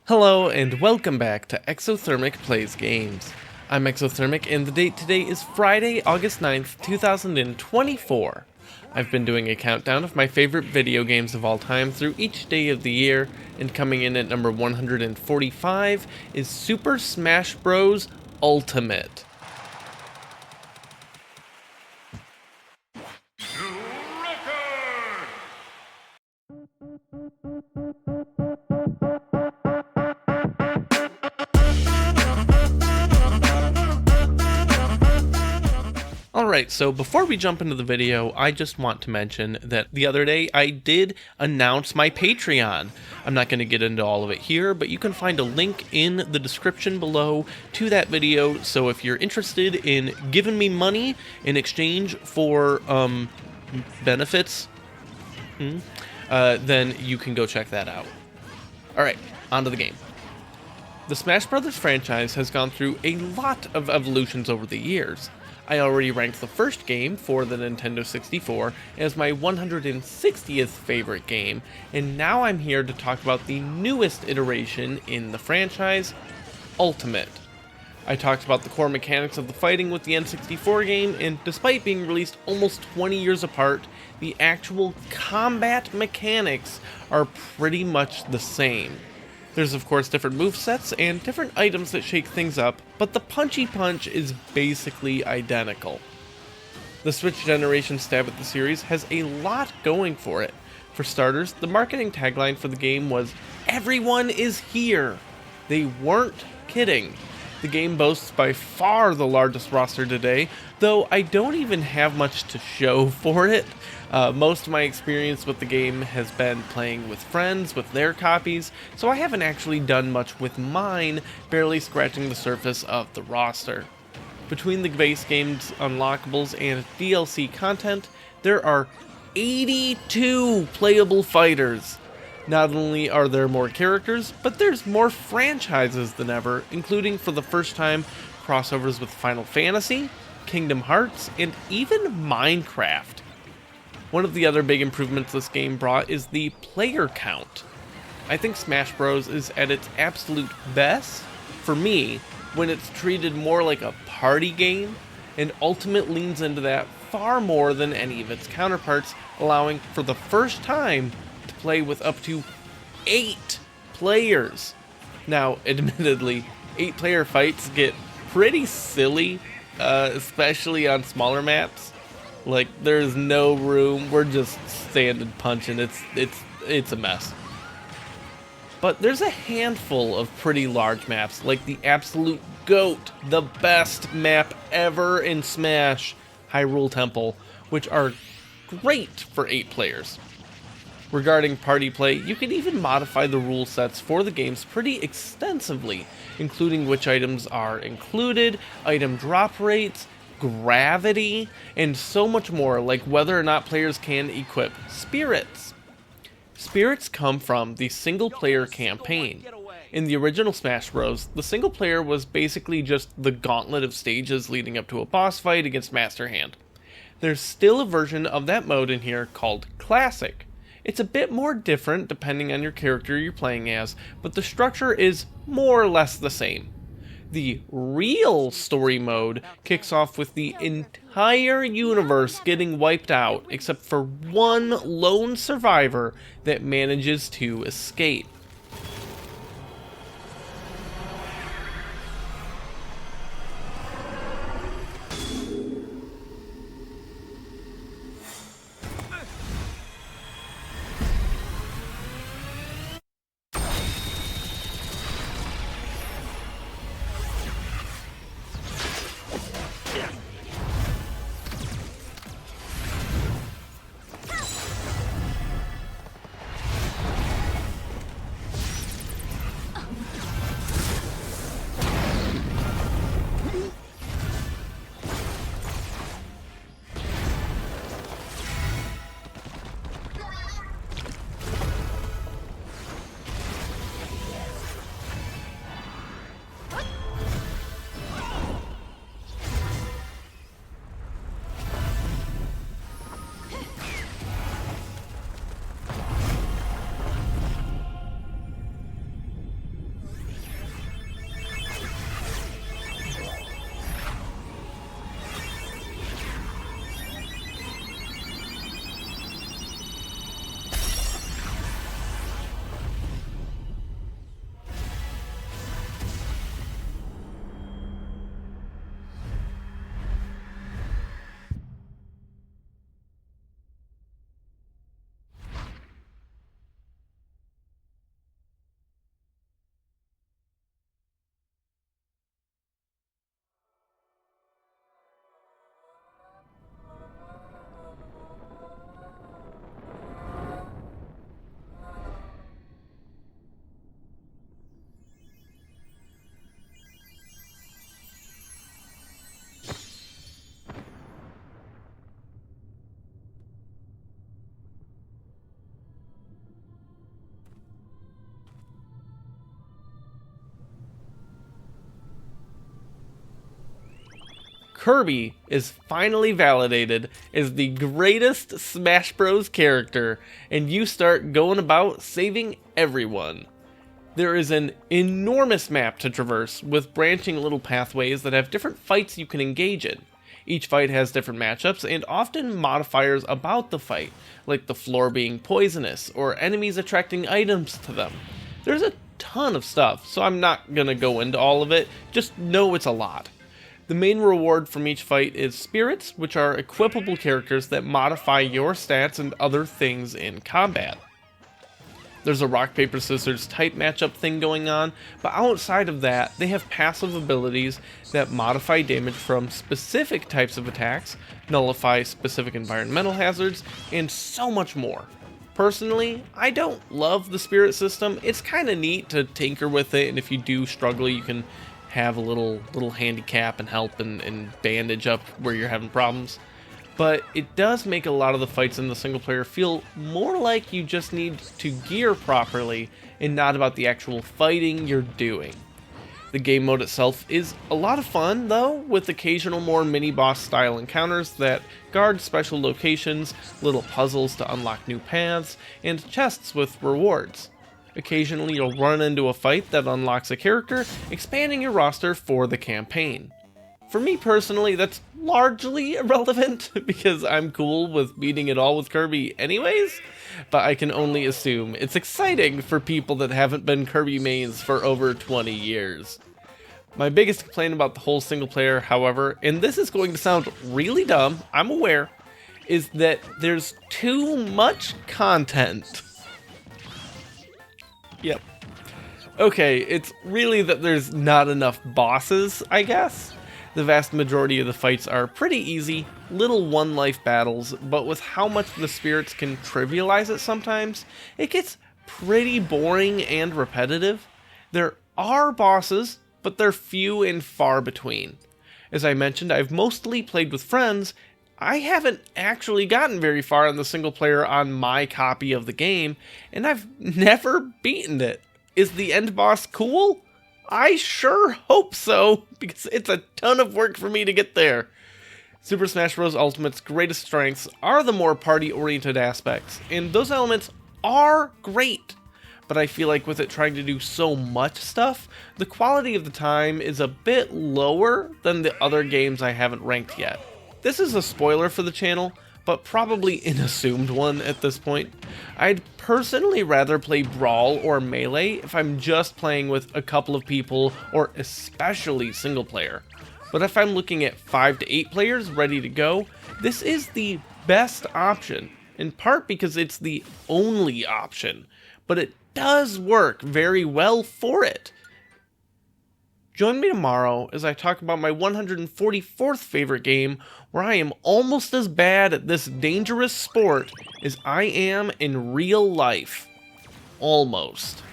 Hello and welcome back to Exothermic Plays Games. I'm Exothermic and the date today is Friday, August 9th, 2024. I've been doing a countdown of my favorite video games of all time through each day of the year, and coming in at number 145 is Super Smash Bros. Ultimate. Alright, so before we jump into the video, I just want to mention that the other day I did announce my Patreon. I'm not going to get into all of it here, but you can find a link in the description below to that video, so if you're interested in giving me money in exchange for benefits, then you can go check that out. Alright, on to the game. The Smash Bros. Franchise has gone through a lot of evolutions over the years. I already ranked the first game for the Nintendo 64 as my 160th favorite game, and now I'm here to talk about the newest iteration in the franchise, Ultimate. I talked about the core mechanics of the fighting with the N64 game, and despite being released almost 20 years apart, the actual combat mechanics are pretty much the same. There's of course different movesets and different items that shake things up, but the punchy punch is basically identical. The Switch generation stab at the series has a lot going for it. For starters, the marketing tagline for the game was, "Everyone is here!" They weren't kidding. The game boasts by far the largest roster today, though I don't even have much to show for it. Most of my experience with the game has been playing with friends with their copies, so I haven't actually done much with mine, barely scratching the surface of the roster. Between the base game's unlockables and DLC content, there are 82 playable fighters. Not only are there more characters, but there's more franchises than ever, including for the first time crossovers with Final Fantasy, Kingdom Hearts, and even Minecraft. One of the other big improvements this game brought is the player count. I think Smash Bros. Is at its absolute best, for me, when it's treated more like a party game, and Ultimate leans into that far more than any of its counterparts, allowing for the first time to play with up to 8 players. Now, admittedly, 8-player fights get pretty silly, especially on smaller maps. Like, there's no room, we're just standing punching, it's a mess. But there's a handful of pretty large maps, like the absolute GOAT, the best map ever in Smash, Hyrule Temple, which are great for 8 players. Regarding party play, you can even modify the rule sets for the games pretty extensively, including which items are included, item drop rates, gravity, and so much more, like whether or not players can equip spirits. Spirits come from the single-player campaign. In the original Smash Bros., the single player was basically just the gauntlet of stages leading up to a boss fight against Master Hand. There's still a version of that mode in here called Classic. It's a bit more different depending on your character you're playing as, but the structure is more or less the same. The real story mode kicks off with the entire universe getting wiped out, except for one lone survivor that manages to escape. Kirby is finally validated as the greatest Smash Bros. Character, and you start going about saving everyone. There is an enormous map to traverse with branching little pathways that have different fights you can engage in. Each fight has different matchups and often modifiers about the fight, like the floor being poisonous or enemies attracting items to them. There's a ton of stuff, so I'm not gonna go into all of it, just know it's a lot. The main reward from each fight is spirits, which are equipable characters that modify your stats and other things in combat. There's a rock, paper, scissors type matchup thing going on, but outside of that, they have passive abilities that modify damage from specific types of attacks, nullify specific environmental hazards, and so much more. Personally, I don't love the spirit system. It's kind of neat to tinker with it, and if you do struggle, you can have a little handicap and help and bandage up where you're having problems. But it does make a lot of the fights in the single player feel more like you just need to gear properly and not about the actual fighting you're doing. The game mode itself is a lot of fun though, with occasional more mini-boss style encounters that guard special locations, little puzzles to unlock new paths, and chests with rewards. Occasionally you'll run into a fight that unlocks a character, expanding your roster for the campaign. For me personally, that's largely irrelevant because I'm cool with beating it all with Kirby anyways, but I can only assume it's exciting for people that haven't been Kirby mains for over 20 years. My biggest complaint about the whole single player, however, and this is going to sound really dumb, I'm aware, is that there's too much content. Yep. Okay, it's really that there's not enough bosses, I guess. The vast majority of the fights are pretty easy, little one-life battles, but with how much the spirits can trivialize it sometimes, it gets pretty boring and repetitive. There are bosses, but they're few and far between. As I mentioned, I've mostly played with friends. I haven't actually gotten very far in the single player on my copy of the game, and I've never beaten it. Is the end boss cool? I sure hope so, because it's a ton of work for me to get there. Super Smash Bros. Ultimate's greatest strengths are the more party-oriented aspects, and those elements are great. But I feel like with it trying to do so much stuff, the quality of the time is a bit lower than the other games I haven't ranked yet. This is a spoiler for the channel, but probably an assumed one at this point. I'd personally rather play Brawl or Melee if I'm just playing with a couple of people or especially single player. But if I'm looking at 5 to 8 players ready to go, this is the best option, in part because it's the only option, but it does work very well for it. Join me tomorrow as I talk about my 144th favorite game, where I am almost as bad at this dangerous sport as I am in real life. Almost.